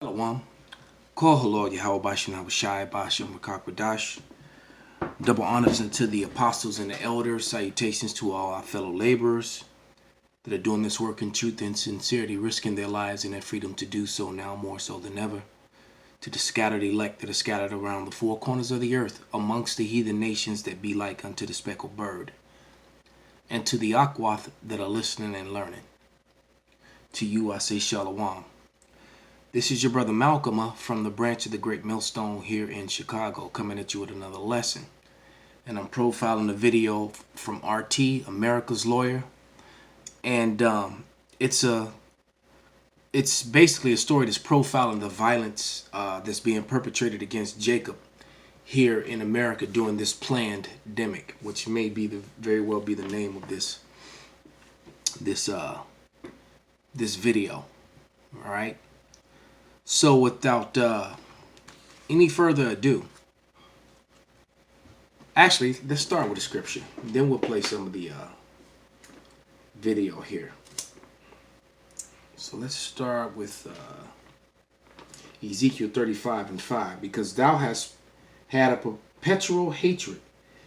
Shalom. Call Lord Yahweh Bashim Habashai Bashim Rakakwadash. Double honors unto the apostles and the elders. Salutations to all our fellow laborers that are doing this work in truth and sincerity, risking their lives and their freedom to do so now more so than ever. To the scattered elect that are scattered around the four corners of the earth, amongst the heathen nations that be like unto the speckled bird. And to the Akwath that are listening and learning. To you I say Shalom. This is your brother Malcolm from the branch of the Great Millstone here in Chicago, coming at you with another lesson. And I'm profiling a video from RT, America's Lawyer. And it's basically a story that's profiling the violence that's being perpetrated against Jacob here in America during this Plannedemic, which may be very well be the name of this video. All right. So without any further ado, actually, let's start with the scripture. Then we'll play some of the video here. So let's start with Ezekiel 35:5. Because thou hast had a perpetual hatred,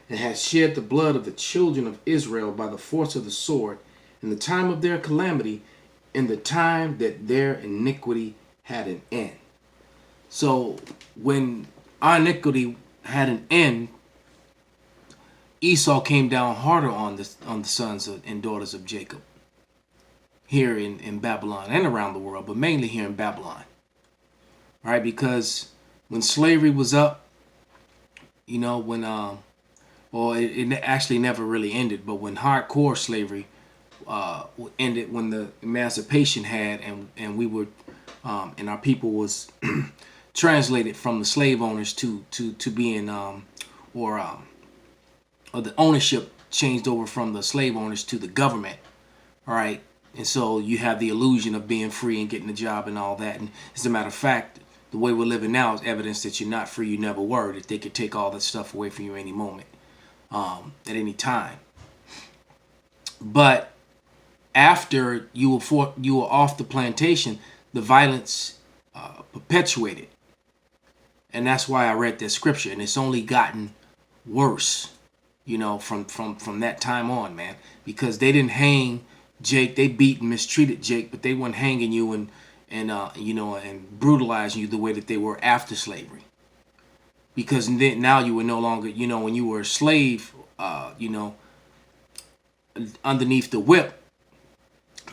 and hast shed the blood of the children of Israel by the force of the sword, in the time of their calamity, in the time that their iniquity had an end. So when our iniquity had an end, Esau came down harder on the sons and daughters of Jacob here in Babylon and around the world, but mainly here in Babylon. All right, because when slavery was up, it actually never really ended, but when hardcore slavery ended, when the emancipation had, and we were and our people was translated from the slave owners to being or the ownership changed over from the slave owners to the government. All right, and so you have the illusion of being free and getting a job and all that. And as a matter of fact, the way we're living now is evidence that you're not free. You never were. That they could take all that stuff away from you any moment, at any time. But after you were off the plantation, the violence perpetuated. And that's why I read that scripture. And it's only gotten worse, from that time on, man. Because they didn't hang Jake. They beat and mistreated Jake, but they weren't hanging you and brutalizing you the way that they were after slavery. Because then now you were no longer, when you were a slave, underneath the whip,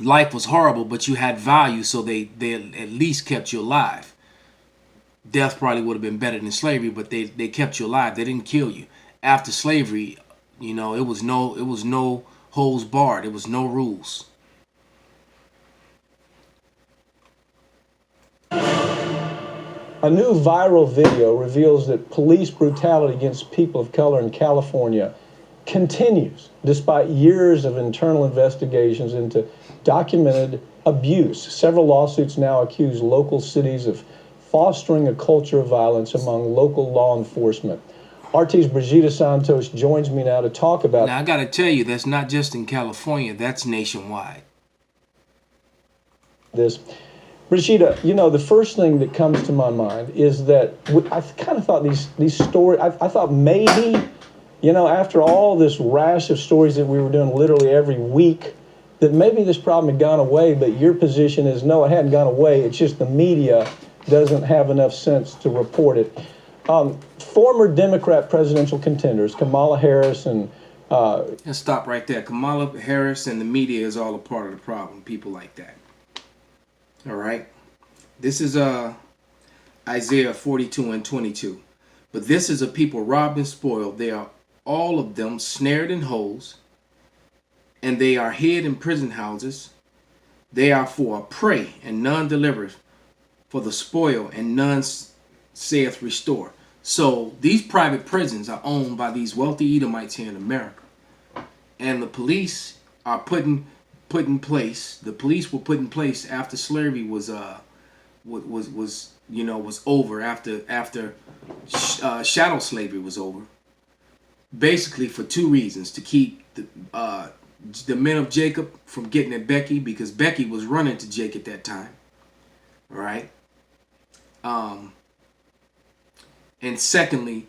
life was horrible, but you had value, so they at least kept you alive. Death probably would have been better than slavery, but they kept you alive. They didn't kill you. After slavery, it was no holds barred. It was no rules. A new viral video reveals that police brutality against people of color in California continues despite years of internal investigations into documented abuse. Several lawsuits now accuse local cities of fostering a culture of violence among local law enforcement. RT's Brigida Santos joins me now to talk about... Now, I got to tell you, that's not just in California, that's nationwide. This. Brigida, the first thing that comes to my mind is that I kind of thought these stories, I thought maybe, after all this rash of stories that we were doing literally every week, that maybe this problem had gone away, but your position is no, it hadn't gone away. It's just the media doesn't have enough sense to report it. Former Democrat presidential contenders, Kamala Harris and... Let's stop right there. Kamala Harris and the media is all a part of the problem, people like that. All right. This is Isaiah 42:22. But this is a people robbed and spoiled. They are all of them snared in holes, and they are hid in prison houses. They are for a prey, and none delivereth, for the spoil, and none saith restore. So these private prisons are owned by these wealthy Edomites here in America, and the police are put in place. The police were put in place after slavery was over, after chattel slavery was over. Basically for two reasons: to keep the men of Jacob from getting at Becky, because Becky was running to Jake at that time. All right. Um, and secondly,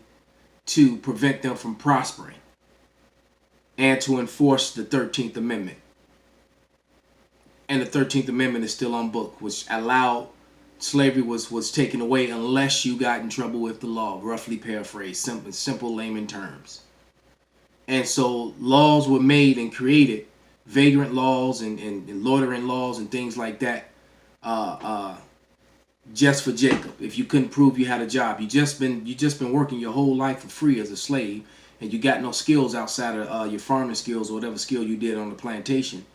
to prevent them from prospering and to enforce the 13th Amendment. And the 13th Amendment is still on book, which allowed slavery was taken away unless you got in trouble with the law, roughly paraphrased, simple layman terms. And so laws were made and created, vagrant laws and loitering laws and things like that, just for Jacob. If you couldn't prove you had a job, you just been working your whole life for free as a slave, and you got no skills outside of your farming skills or whatever skill you did on the plantation,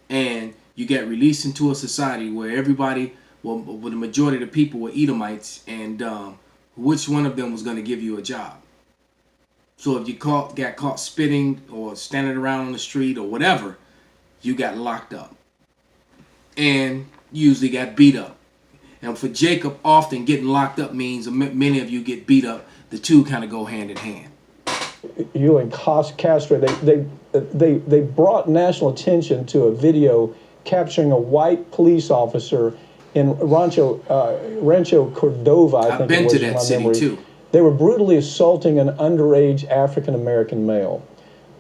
and you get released into a society where everybody, well, the majority of the people were Edomites, and which one of them was going to give you a job? So if you got caught spitting or standing around on the street or whatever, you got locked up, and usually got beat up. And for Jacob, often getting locked up means many of you get beat up. The two kind of go hand in hand. You and Castro, they brought national attention to a video capturing a white police officer in Rancho Cordova, I think I've been it was, to that city too. They were brutally assaulting an underage African American male.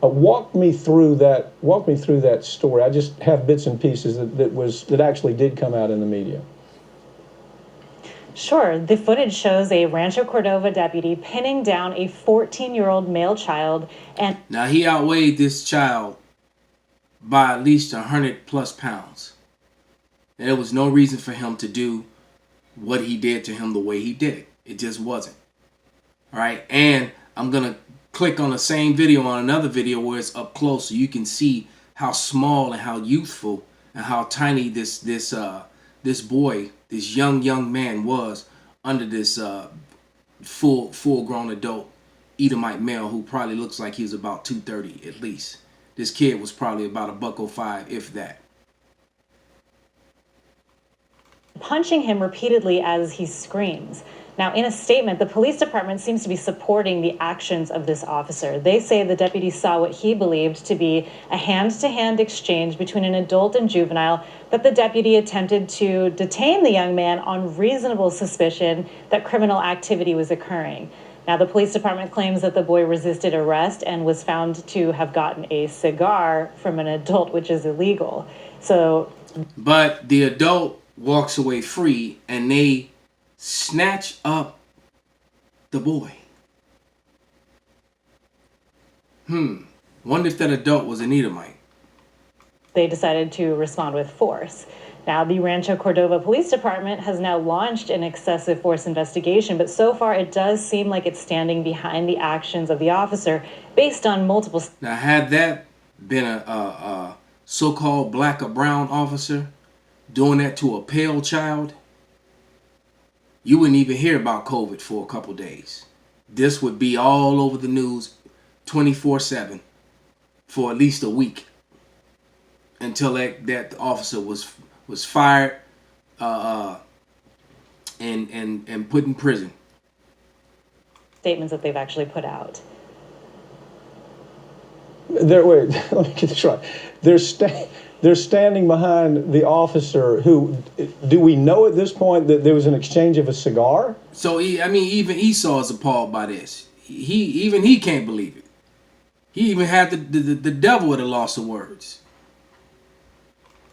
Walk me through that story. I just have bits and pieces that actually did come out in the media. Sure. The footage shows a Rancho Cordova deputy pinning down a 14-year-old male child, and now he outweighed this child by at least 100+ pounds. And there was no reason for him to do what he did to him the way he did it. It just wasn't. All right. And I'm going to click on the same video on another video where it's up close so you can see how small and how youthful and how tiny this boy, this young man was under this full grown adult Edomite male who probably looks like he was about 230 at least. This kid was probably about $105, if that. punching him repeatedly as he screams. Now, in a statement, the police department seems to be supporting the actions of this officer. They say the deputy saw what he believed to be a hand-to-hand exchange between an adult and juvenile, that the deputy attempted to detain the young man on reasonable suspicion that criminal activity was occurring. Now, the police department claims that the boy resisted arrest and was found to have gotten a cigar from an adult, which is illegal. But the adult walks away free, and they snatch up the boy. Wonder if that adult was an Edomite. They decided to respond with force. Now, the Rancho Cordova Police Department has now launched an excessive force investigation, but so far it does seem like it's standing behind the actions of the officer based on multiple... Now, had that been a so-called black or brown officer doing that to a pale child, you wouldn't even hear about COVID for a couple days. This would be all over the news 24/7 for at least a week until that officer was fired and put in prison. Statements that they've actually put out. Wait, let me get this right. They're standing behind the officer who, do we know at this point that there was an exchange of a cigar? So, even Esau is appalled by this. He can't believe it. He even had the devil at a loss of words.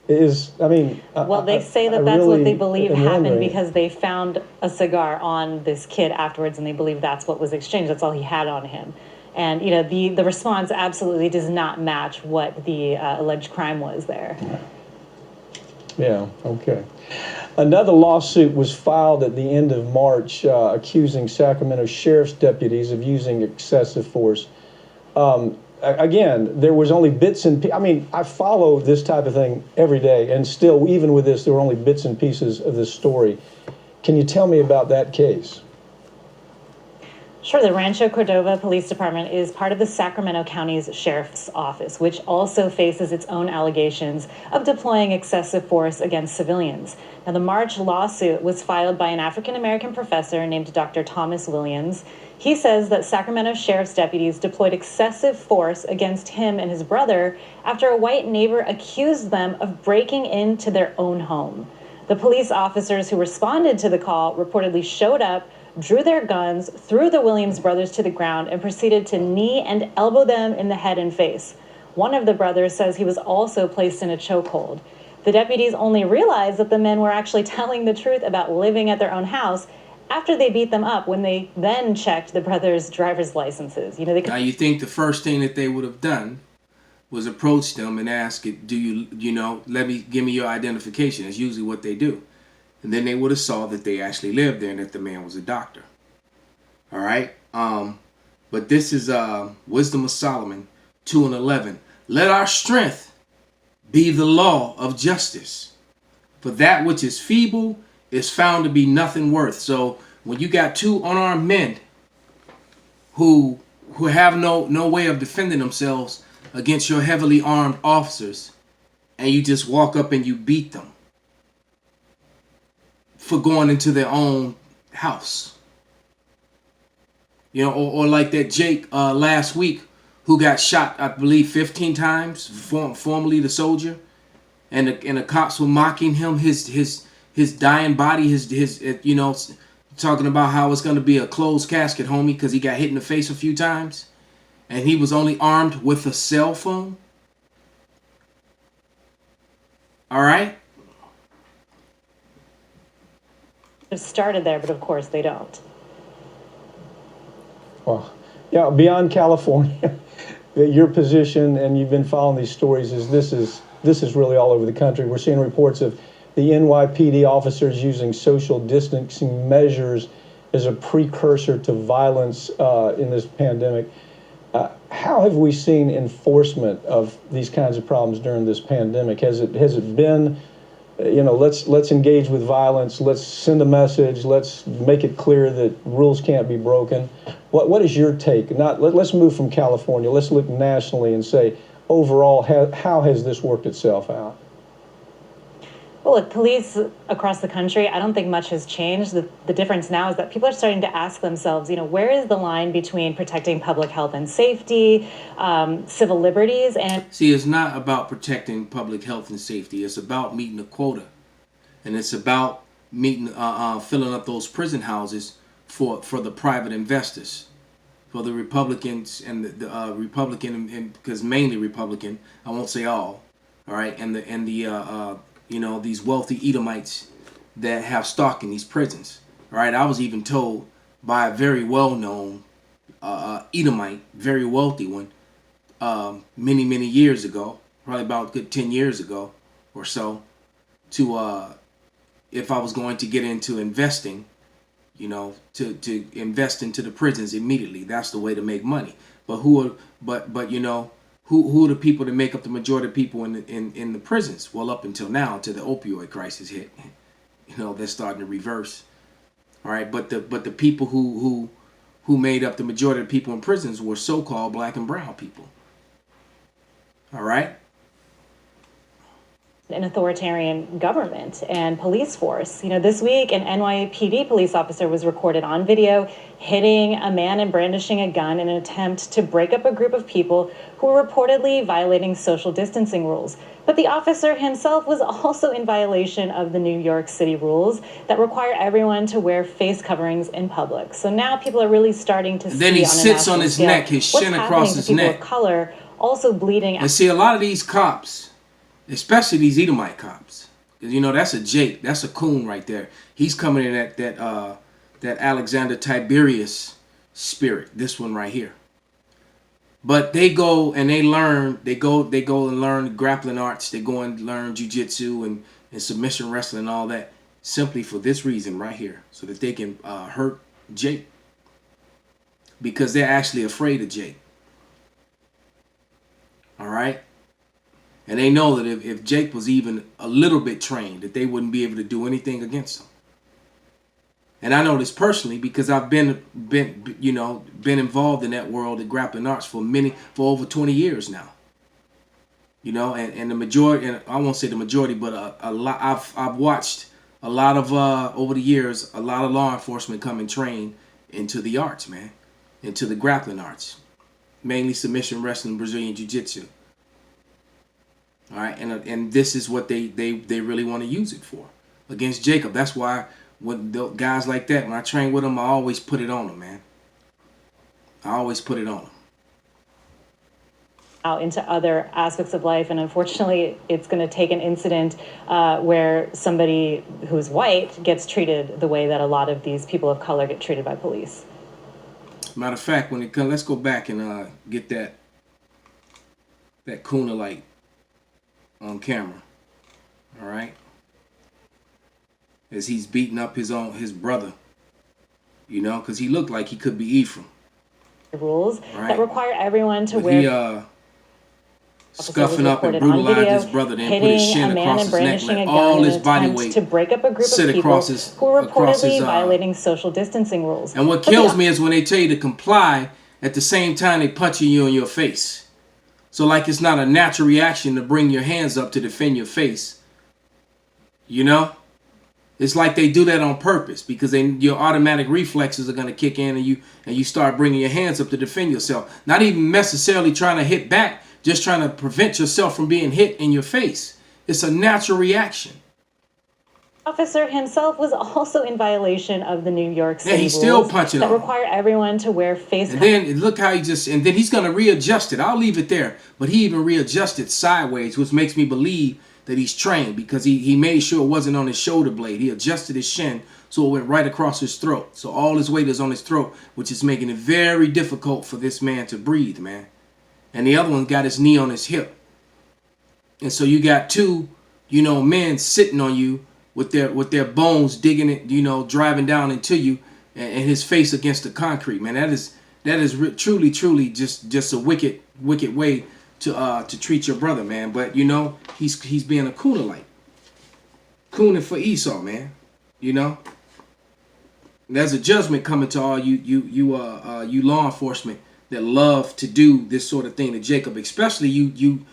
Well, they say that's really what they believe happened wondering. because they found a cigar on this kid afterwards, and they believe that's what was exchanged. That's all he had on him. And, the response absolutely does not match what the alleged crime was there. Yeah, okay. Another lawsuit was filed at the end of March accusing Sacramento sheriff's deputies of using excessive force. Again, there was only bits and pieces. I follow this type of thing every day, and still, even with this, there were only bits and pieces of this story. Can you tell me about that case? Sure. The Rancho Cordova Police Department is part of the Sacramento County's Sheriff's Office, which also faces its own allegations of deploying excessive force against civilians. Now, the March lawsuit was filed by an African-American professor named Dr. Thomas Williams. He says that Sacramento sheriff's deputies deployed excessive force against him and his brother after a white neighbor accused them of breaking into their own home. The police officers who responded to the call reportedly showed up, drew their guns, threw the Williams brothers to the ground, and proceeded to knee and elbow them in the head and face. One of the brothers says he was also placed in a chokehold. The deputies only realized that the men were actually telling the truth about living at their own house after they beat them up, when they then checked the brothers' driver's licenses. Now, you think the first thing that they would have done was approach them and ask, do you give me your identification. That's usually what they do. And then they would have saw that they actually lived there and that the man was a doctor. All right. But this is Wisdom of Solomon 2:11. Let our strength be the law of justice, for that which is feeble is found to be nothing worth. So when you got two unarmed men who have no way of defending themselves against your heavily armed officers, and you just walk up and you beat them for going into their own house, or like that Jake last week, who got shot, I believe, 15 times, formerly the soldier, and the cops were mocking him, his dying body, talking about how it's going to be a closed casket, homie, because he got hit in the face a few times, and he was only armed with a cell phone. All right. It started there, but of course they don't. Well, yeah, beyond California, your position, and you've been following these stories, is this is really all over the country. We're seeing reports of the NYPD officers using social distancing measures as a precursor to violence in this pandemic. How have we seen enforcement of these kinds of problems during this pandemic? Has it been, let's engage with violence, let's send a message, let's make it clear that rules can't be broken? What is your take? Let's move from California. Let's look nationally and say, overall, how has this worked itself out? Well, look, police across the country, I don't think much has changed. The difference now is that people are starting to ask themselves, where is the line between protecting public health and safety, civil liberties, and... See, it's not about protecting public health and safety. It's about meeting a quota. And it's about filling up those prison houses for the private investors, for the Republicans and the Republican, because mainly Republican, I won't say all right, and the these wealthy Edomites that have stock in these prisons. All right, I was even told by a very well-known Edomite, very wealthy one, many years ago, probably about good 10 years ago or so, to if I was going to get into investing, to invest into the prisons immediately. That's the way to make money. But who are the people that make up the majority of people in the prisons? Well, up until now, until the opioid crisis hit, they're starting to reverse. All right, but the people who made up the majority of the people in prisons were so-called black and brown people. All right. An authoritarian government and police force. This week, an NYPD police officer was recorded on video hitting a man and brandishing a gun in an attempt to break up a group of people who were reportedly violating social distancing rules. But the officer himself was also in violation of the New York City rules that require everyone to wear face coverings in public. So now people are really starting to see, then he sits on his neck, his shin across his neck. People of color also bleeding out. And see, a lot of these cops, especially these Edomite cops, that's a Jake, that's a coon right there. He's coming in at that Alexander Tiberius spirit. This one right here. But they go and they learn. They go and learn grappling arts. They go and learn jiu-jitsu and submission wrestling and all that, simply for this reason right here, so that they can hurt Jake, because they're actually afraid of Jake. All right. And they know that if Jake was even a little bit trained, that they wouldn't be able to do anything against him. And I know this personally because I've been involved in that world of grappling arts for over 20 years now. And the majority, and I won't say the majority, but a lot. I've watched a lot of over the years, a lot of law enforcement come and train into the arts, man, into the grappling arts, mainly submission wrestling, Brazilian jiu-jitsu. All right, and this is what they really want to use it for. against Jacob. That's why when guys like that, when I train with them, I always put it on them, man. I always put it on them. Out into other aspects of life, and unfortunately it's going to take an incident where somebody who's white gets treated the way that a lot of these people of color get treated by police. Matter of fact, when it comes, let's go back and get that Kuna light on camera. All right, as he's beating up his brother, you know, because he looked like he could be Ephraim. Rules right. that require everyone to wear. He scuffing up and brutalized his brother, then put his shin across his neck, let all his body weight to break up a group of people who were reportedly violating social distancing rules. And what kills me is when they tell you to comply, at the same time they punching you in your face. So like it's not a natural reaction to bring your hands up to defend your face. You know? It's like they do that on purpose because your automatic reflexes are going to kick in and you start bringing your hands up to defend yourself. Not even necessarily trying to hit back, just trying to prevent yourself from being hit in your face. It's a natural reaction. Officer himself was also in violation of the New York City he's still rules punching that on require everyone to wear face coverings. And then look how and then he's going to readjust it. I'll leave it there. But he even readjusted sideways, which makes me believe that he's trained because he made sure it wasn't on his shoulder blade. He adjusted his shin so it went right across his throat. So all his weight is on his throat, which is making it very difficult for this man to breathe, man. And the other one got his knee on his hip. And so you got two, men sitting on you with their bones digging it, driving down into you, and his face against the concrete, man. That is truly just a wicked way to treat your brother, man. But he's being a Kuna-like. Kuna for Esau, man. There's a judgment coming to all you law enforcement that love to do this sort of thing to Jacob, especially you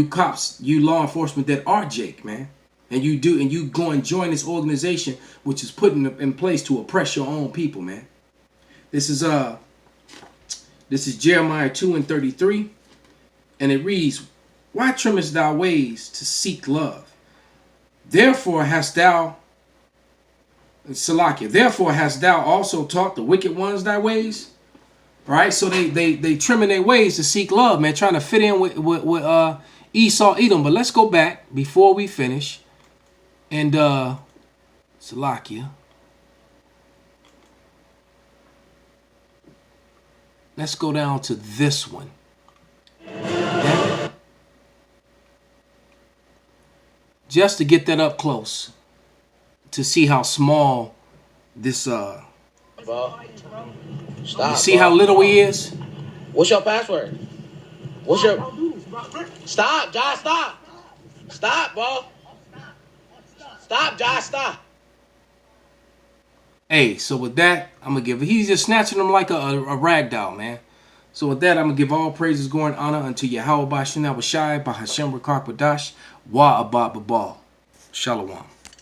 cops, you law enforcement that are Jake, man. And you go and join this organization which is put in place to oppress your own people, man. This is Jeremiah 2:33, and it reads, "Why trimmest thou ways to seek love? Therefore hast thou also taught the wicked ones thy ways." All right, so they trimming their ways to seek love, man, trying to fit in with Esau, Edom. But let's go back before we finish, and Salakia. Let's go down to this one. Okay? Just to get that up close, to see how small this Stop. You see how little he is? What's your password? Stop, Josh, stop. Stop, bro. Stop, Josh, stop. Hey, so with that, I'm going to give... He's just snatching him like a rag doll, man. So with that, I'm going to give all praises, glory, and honor unto Yahweh Bashina Washai, Bahashem Rakar Padash, Wa Abba Babal. Shalom.